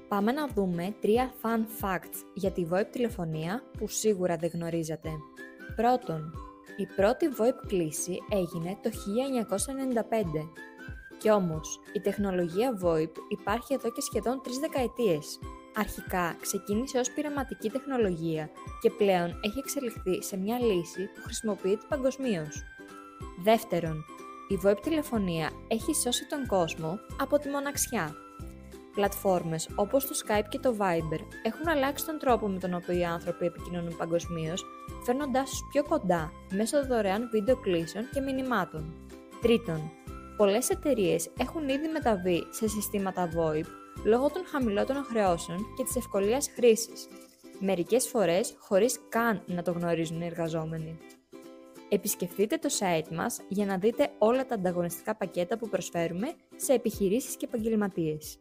Πάμε να δούμε 3 fun facts για τη VoIP τηλεφωνία που σίγουρα δεν γνωρίζατε. Πρώτον, η πρώτη VoIP κλήση έγινε το 1995. Κι όμως, η τεχνολογία VoIP υπάρχει εδώ και σχεδόν 3 δεκαετίες. Αρχικά ξεκίνησε ως πειραματική τεχνολογία και πλέον έχει εξελιχθεί σε μια λύση που χρησιμοποιείται παγκοσμίως. Δεύτερον, η VoIP τηλεφωνία έχει σώσει τον κόσμο από τη μοναξιά. Πλατφόρμες όπως το Skype και το Viber έχουν αλλάξει τον τρόπο με τον οποίο οι άνθρωποι επικοινωνούν παγκοσμίως, φέρνοντάς τους πιο κοντά μέσω δωρεάν βίντεο κλήσεων και μηνυμάτων. Τρίτον, πολλές εταιρείες έχουν ήδη μεταβεί σε συστήματα VoIP λόγω των χαμηλότερων χρεώσεων και της ευκολίας χρήσης, μερικές φορές χωρίς καν να το γνωρίζουν οι εργαζόμενοι. Επισκεφτείτε το site μας για να δείτε όλα τα ανταγωνιστικά πακέτα που προσφέρουμε σε επιχειρήσεις και επαγγελματίες.